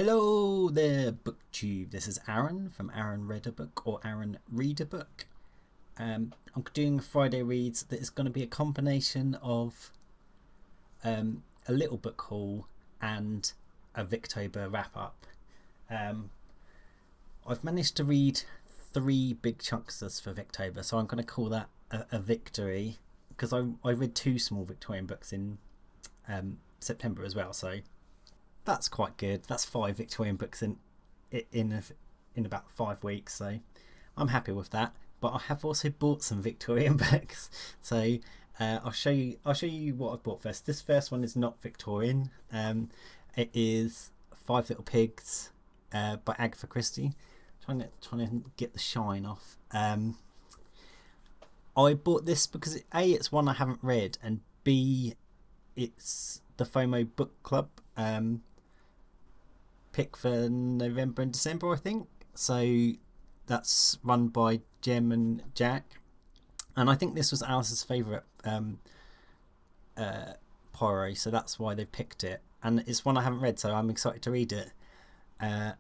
Hello there, BookTube. This is Aaron from Aaron Read a Book or Aaron Read a Book. I'm doing Friday reads that is going to be a combination of a little book haul and a Victober wrap up. I've managed to read 3 big chunksters for Victober, so I'm going to call that a victory because I read 2 small Victorian books in September as well, so that's quite good. That's 5 Victorian books in about 5 weeks, so I'm happy with that. But I have also bought some Victorian books, so I'll show you what I've bought first. This first one is not Victorian. It is Five Little Pigs by Agatha Christie. Trying to get the shine off. I bought this because it's one I haven't read, and B, it's the FOMO book club pick for November and December, I think. So that's run by Jem and Jack, and I think this was Alice's favourite Poirot, so that's why they picked it. And it's one I haven't read, so I'm excited to read it. I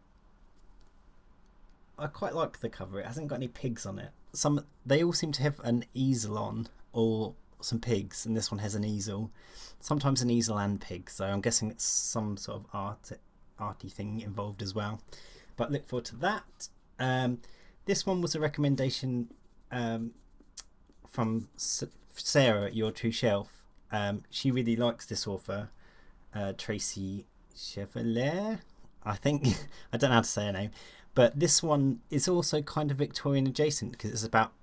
quite like the cover. It hasn't got any pigs on it. They all seem to have an easel on or some pigs, and this one has an easel. Sometimes an easel and pigs, so I'm guessing it's some sort of arty thing involved as well. But look forward to that. This one was a recommendation from Sarah at Your True Shelf. She really likes this author, Tracy Chevalier, I think. I don't know how to say her name. But this one is also kind of Victorian adjacent because it's about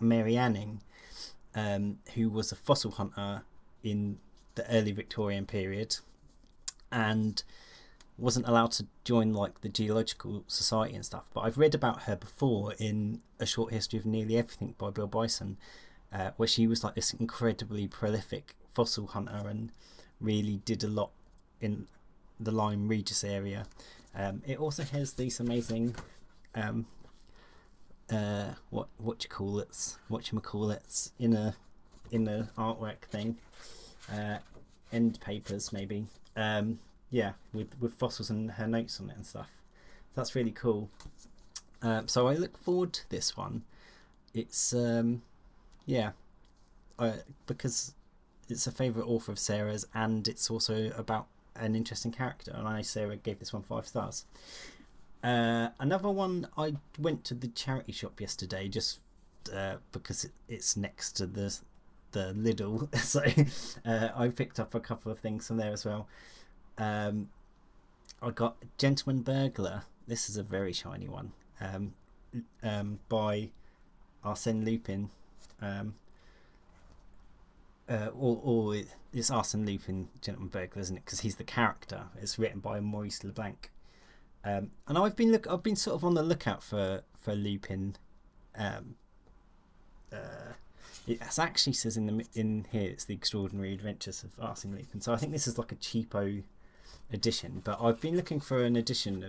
Mary Anning, who was a fossil hunter in the early Victorian period and wasn't allowed to join like the Geological Society and stuff. But I've read about her before in A Short History of Nearly Everything by Bill Bryson, where she was like this incredibly prolific fossil hunter and really did a lot in the Lyme Regis area. It also has these amazing whatchamacallits in a artwork thing, end papers maybe, with fossils and her notes on it and stuff. That's really cool. So I look forward to this one. It's because it's a favourite author of Sarah's, and it's also about an interesting character, and I Sarah gave this one 5 stars. Another one, I went to the charity shop yesterday just because it's next to the Lidl, so I picked up a couple of things from there as well. I got Gentleman Burglar. This is a very shiny one, by Arsène Lupin. Or it's Arsène Lupin, Gentleman Burglar, isn't it? Because he's the character. It's written by Maurice Leblanc. And I've been sort of on the lookout for Lupin. It actually says in here it's the Extraordinary Adventures of Arsène Lupin. So I think this is like a cheapo edition. But I've been looking for an edition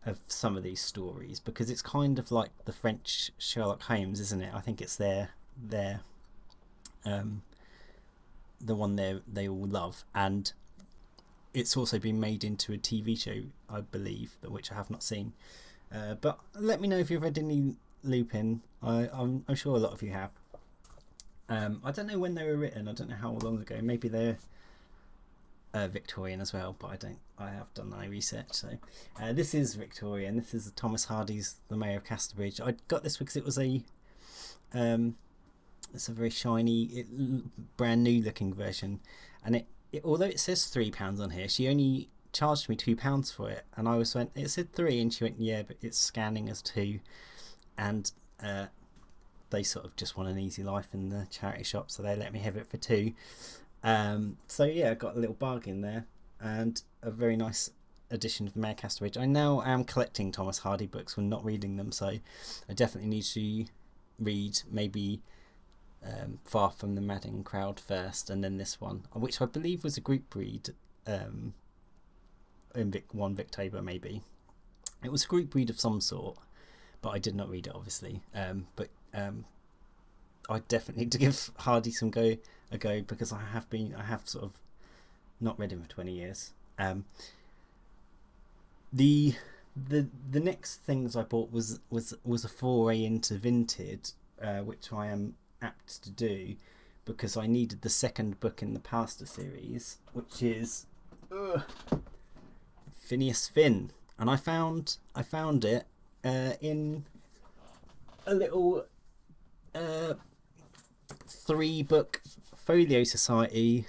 of some of these stories because it's kind of like the French Sherlock Holmes, isn't it? I think it's their the one they all love, and it's also been made into a TV show, I believe, which I have not seen. But let me know if you've read any Lupin. I'm sure a lot of you have. I don't know when they were written. I don't know how long ago. Maybe they're Victorian as well, but I have done my research. So this is Victorian. This is Thomas Hardy's The Mayor of Casterbridge. I got this because it was it's a very shiny, brand new looking version, and it although it says £3 on here, she only charged me £2 for it, and I went, it said 3, and she went, yeah, but it's scanning as 2, and they sort of just want an easy life in the charity shop, so they let me have it for 2. So yeah, I got a little bargain there, and a very nice edition of the Mayor of Casterbridge. I now am collecting Thomas Hardy books when not reading them, so I definitely need to read maybe Far From the Madding Crowd first, and then this one, which I believe was a group read in one Victober. Maybe it was a group read of some sort, but I did not read it, obviously. But I definitely need to give Hardy a go because I have sort of not read him for 20 years. the the next things I bought was a foray into Vinted, which I am apt to do because I needed the second book in the Pasta series, which is Phineas Finn, and I found it in a little 3-book folio society.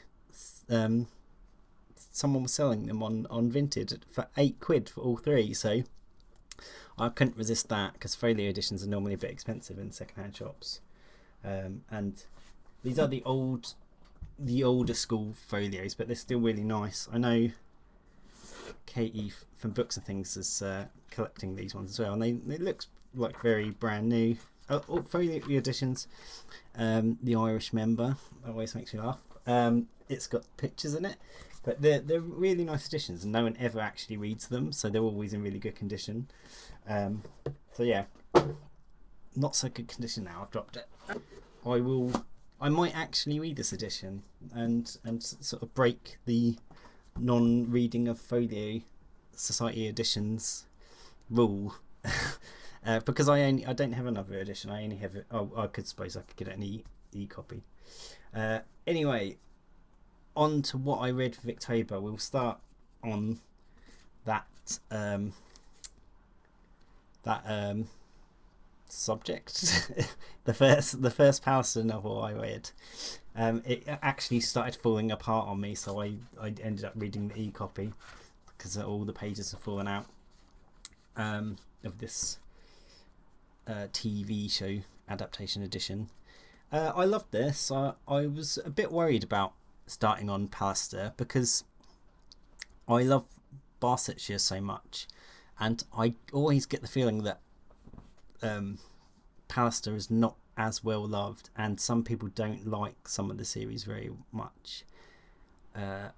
Someone was selling them on Vinted for £8 for all 3, so I couldn't resist that because folio editions are normally a bit expensive in secondhand shops. And these are the older school folios, but they're still really nice. I know Katie from Books and Things is collecting these ones as well, and they look like very brand new. Folio editions. The Irish Member always makes me laugh. It's got pictures in it, but they're really nice editions, and no one ever actually reads them, so they're always in really good condition. So yeah, not so good condition now. I've dropped it. I might actually read this edition and sort of break the non-reading of folio society editions rule. Because I don't have another edition. I only have it. Oh, I suppose I could get an e-copy. Anyway, on to what I read for Victober. We'll start on that subject. the first Palliser novel I read. It actually started falling apart on me, so I ended up reading the e-copy because all the pages have fallen out of this TV show adaptation edition. I loved this. I was a bit worried about starting on Palliser because I love Barsetshire so much, and I always get the feeling that Palliser is not as well loved, and some people don't like some of the series very much. I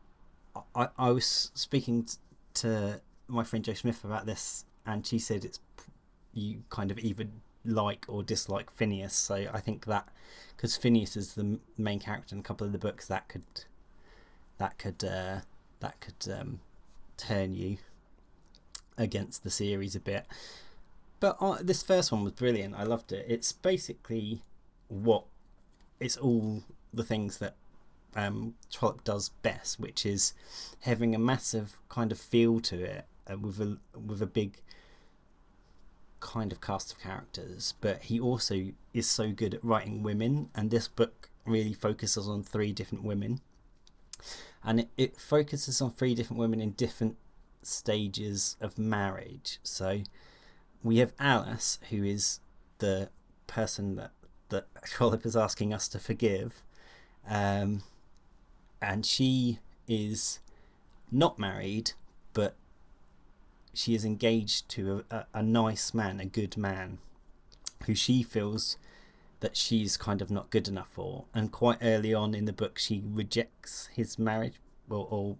was speaking to my friend Jo Smith about this, and she said you kind of either like or dislike Phineas. So I think that because Phineas is the main character in a couple of the books, that could turn you against the series a bit. But this first one was brilliant. I loved it. It's basically it's all the things that Trollope does best, which is having a massive kind of feel to it with a big kind of cast of characters. But he also is so good at writing women, and this book really focuses on 3 different women, and it focuses on 3 different women in different stages of marriage. So we have Alice, who is the person that Trollope is asking us to forgive, and she is not married, but she is engaged to a nice man, a good man, who she feels that she's kind of not good enough for. And quite early on in the book, she rejects his marriage, or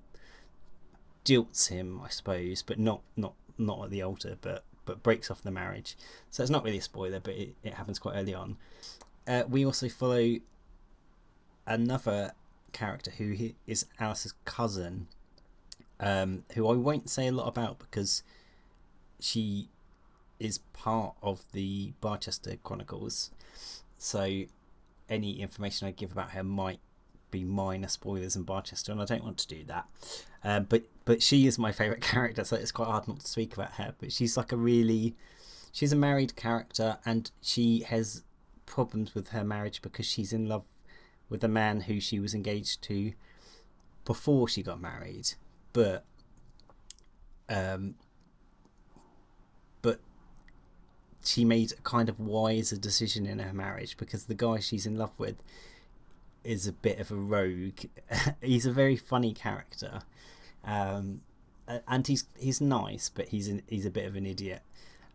jilts him, I suppose, but not at the altar, but breaks off the marriage. So it's not really a spoiler, but it happens quite early on. We also follow another character who is Alice's cousin, who I won't say a lot about because she is part of the Barchester Chronicles, so any information I give about her might be minor spoilers in Barchester, and I don't want to do that. But she is my favourite character, so it's quite hard not to speak about her. But she's like she's a married character, and she has problems with her marriage because she's in love with a man who she was engaged to before she got married, but she made a kind of wiser decision in her marriage because the guy she's in love with is a bit of a rogue. He's a very funny character, and he's nice, but he's a bit of an idiot.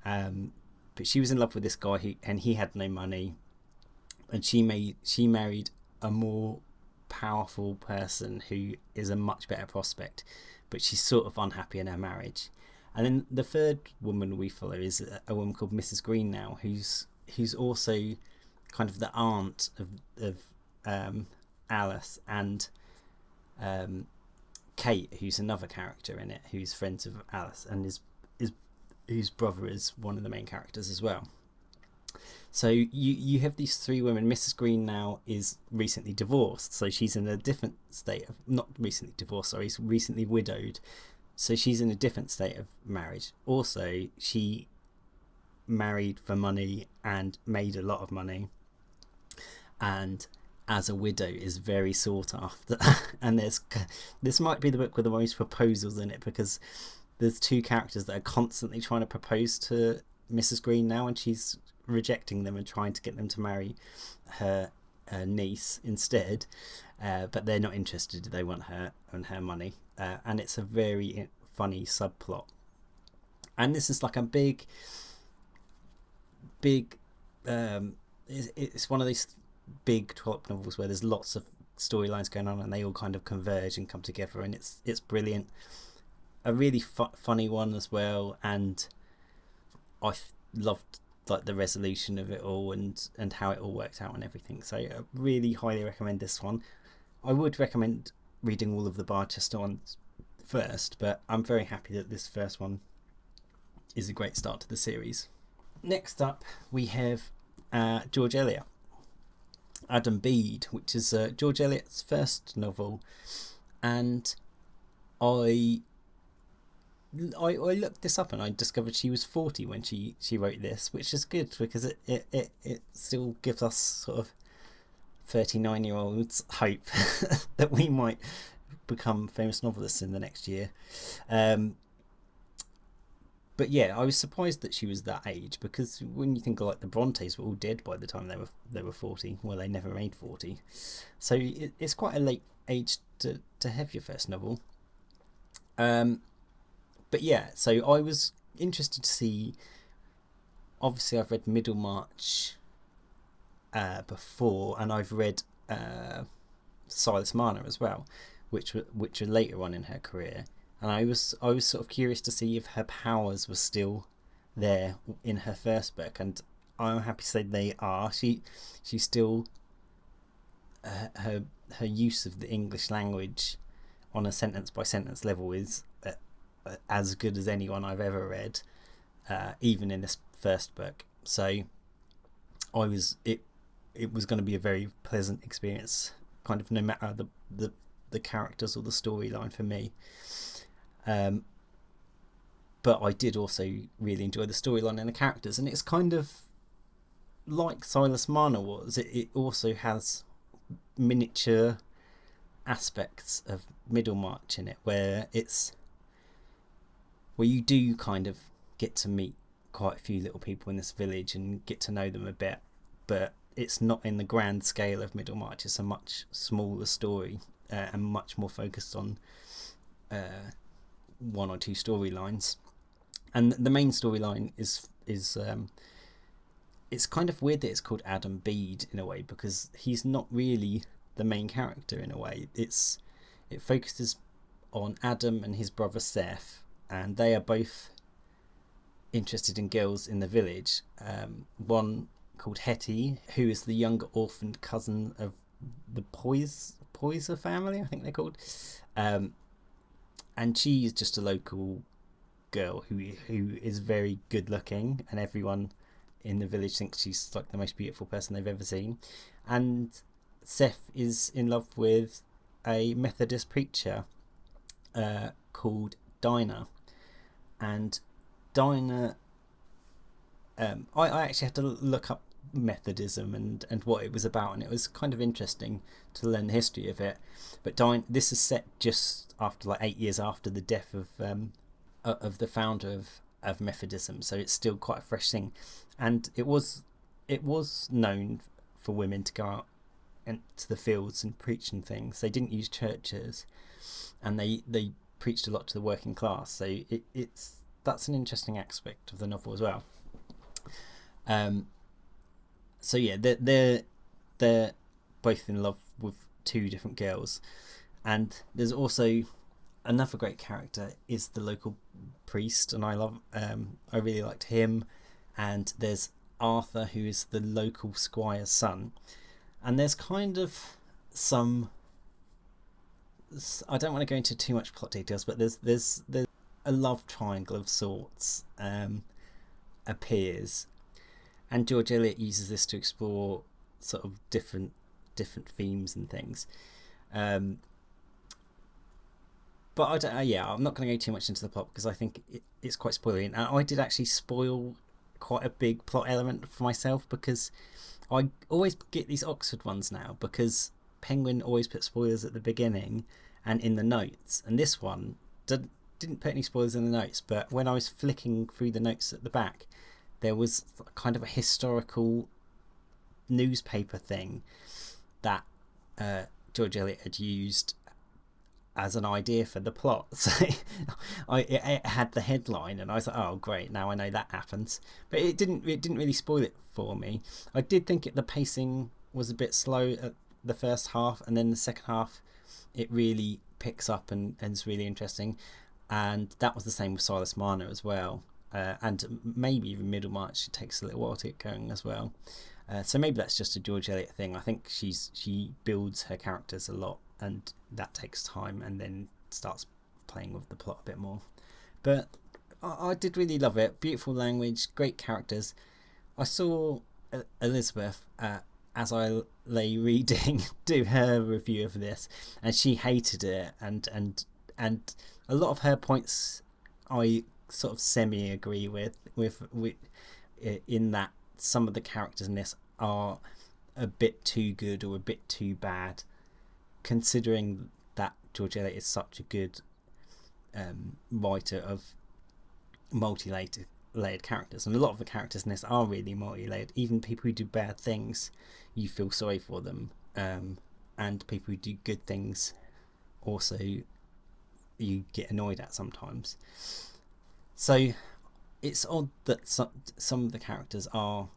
But she was in love with this guy and he had no money, and she married a more powerful person who is a much better prospect, but she's sort of unhappy in her marriage. And then the third woman we follow is a woman called Mrs. Green now, who's also kind of the aunt of Alice and Kate, who's another character in it, who's friends of Alice and is is whose brother is one of the main characters as well. So you have these three women. Mrs. Green now is recently divorced, so she's in a different state of, not recently divorced, sorry, recently widowed. So she's in a different state of marriage. Also, she married for money and made a lot of money, and as a widow is very sought after. And this might be the book with the most proposals in it, because there's two characters that are constantly trying to propose to Mrs. Green now, and she's rejecting them and trying to get them to marry her niece instead, but they're not interested. They want her and her money, and it's a very funny subplot. And this is like a big it's one of these big Trollope novels where there's lots of storylines going on and they all kind of converge and come together, and it's brilliant. A really funny one as well, and I loved like the resolution of it all and how it all worked out and everything. So I really highly recommend this one. I would recommend reading all of the Barchester ones first, but I'm very happy that this first one is a great start to the series. Next up we have George Eliot, Adam Bede, which is George Eliot's first novel, and I looked this up and I discovered she was 40 when she wrote this, which is good because it still gives us sort of 39-year-olds hope that we might become famous novelists in the next year. But yeah, I was surprised that she was that age, because when you think of like the Brontes were all dead by the time they were 40. Well, they never made 40, so it's quite a late age to have your first novel. But yeah, so I was interested to see. Obviously, I've read Middlemarch before, and I've read Silas Marner as well, which were later on in her career. And I was sort of curious to see if her powers were still there in her first book, and I'm happy to say they are. She still her use of the English language on a sentence by sentence level is as good as anyone I've ever read, even in this first book. So it was going to be a very pleasant experience, kind of no matter the characters or the storyline for me. But I did also really enjoy the storyline and the characters, and it's kind of like Silas Marner was. It also has miniature aspects of Middlemarch in it, where you do kind of get to meet quite a few little people in this village and get to know them a bit, but it's not in the grand scale of Middlemarch. It's a much smaller story, and much more focused on one or two storylines. And the main storyline is it's kind of weird that it's called Adam Bede in a way, because he's not really the main character in a way. It focuses on Adam and his brother Seth, and they are both interested in girls in the village. One called Hetty, who is the younger orphaned cousin of the Poyser family, I think they're called, and she's just a local girl who is very good looking, and everyone in the village thinks she's like the most beautiful person they've ever seen. And Seth is in love with a Methodist preacher called Dinah, and Dinah I actually had to look up Methodism and what it was about, and it was kind of interesting to learn the history of it. But this is set just after, like 8 years after the death of the founder of Methodism, so it's still quite a fresh thing. And it was known for women to go out into the fields and preach and things. They didn't use churches, and they preached a lot to the working class. So that's an interesting aspect of the novel as well. So yeah, they're both in love with two different girls, and there's also another great character is the local priest, and I really liked him. And there's Arthur, who is the local squire's son, and there's kind of some, I don't want to go into too much plot details, but there's a love triangle of sorts appears, and George Eliot uses this to explore sort of different themes and things. But I don't. I'm not going to go too much into the plot because I think it's quite spoilery. And I did actually spoil quite a big plot element for myself because I always get these Oxford ones now because Penguin always puts spoilers at the beginning and in the notes. And this one didn't put any spoilers in the notes. But when I was flicking through the notes at the back, there was kind of a historical newspaper thing that George Eliot had used as an idea for the plot. So it had the headline and I was like, oh great, now I know that happens. But it didn't really spoil it for me. I did think the pacing was a bit slow at the first half, and then the second half it really picks up and is really interesting. And that was the same with Silas Marner as well, and maybe even Middlemarch. It takes a little while to get going as well. So maybe that's just a George Eliot thing. I think she builds her characters a lot, and that takes time, and then starts playing with the plot a bit more. But I did really love it. Beautiful language, great characters. I saw Elizabeth as I lay reading do her review of this, and she hated it, and a lot of her points I sort of semi agree with in that some of the characters in this are a bit too good or a bit too bad, considering that George Eliot is such a good writer of multi-layered characters, and a lot of the characters in this are really multi-layered. Even people who do bad things, you feel sorry for them, and people who do good things also you get annoyed at sometimes. So it's odd that some of the characters are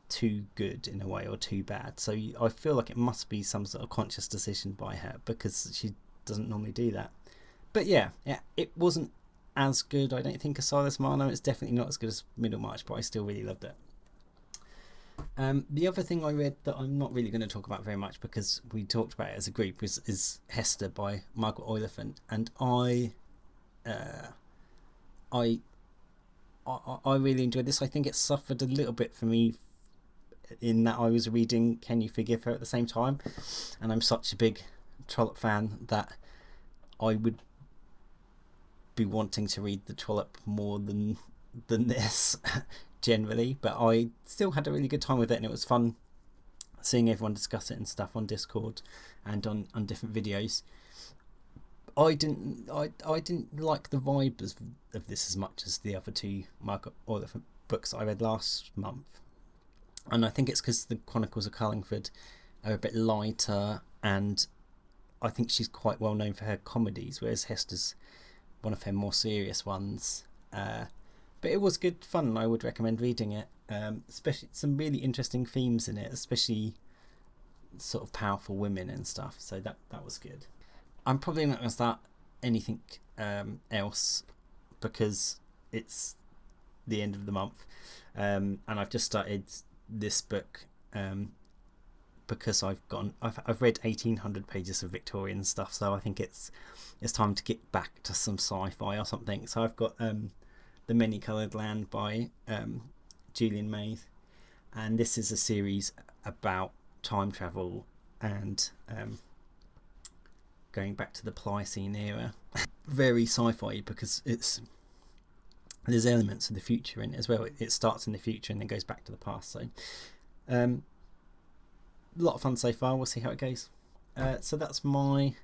too good in a way or too bad, so I feel like it must be some sort of conscious decision by her because she doesn't normally do that. But yeah, it wasn't as good, I don't think, as Silas Marner. It's definitely not as good as Middlemarch, but I still really loved it. The other thing I read that I'm not really going to talk about very much because we talked about it as a group is Hester by Margaret Oliphant, and I really enjoyed this. I think it suffered a little bit for me in that I was reading Can You Forgive Her at the same time, and I'm such a big Trollope fan that I would be wanting to read the Trollope more than this generally, but I still had a really good time with it, and it was fun seeing everyone discuss it and stuff on Discord and on different videos. I didn't like the vibe of this as much as the other two Margaret Oliphant books I read last month, and I think it's because the Chronicles of Carlingford are a bit lighter, and I think she's quite well known for her comedies, whereas Hester's one of her more serious ones. But it was good fun. I would recommend reading it. Especially some really interesting themes in it, especially sort of powerful women and stuff. So that was good. I'm probably not going to start anything else because it's the end of the month, and I've just started this book because I've read 1,800 pages of Victorian stuff, so I think it's time to get back to some sci-fi or something. So I've got The Many-Coloured Land by Julian Mayth, and this is a series about time travel and going back to the Pliocene era. Very sci-fi because there's elements of the future in it as well. It starts in the future and then goes back to the past. So a lot of fun so far. We'll see how it goes. So that's my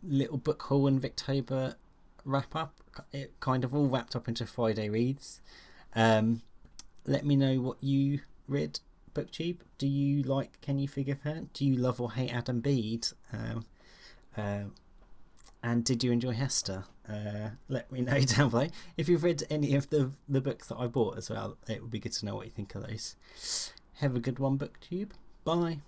little book haul and Victober wrap up. It kind of all wrapped up into Friday reads. Let me know what you read, BookTube. Do you like Can You Forgive Her? Do you love or hate Adam Bede? And did you enjoy Hester? Let me know down below. If you've read any of the books that I bought as well, it would be good to know what you think of those. Have a good one, BookTube. Bye.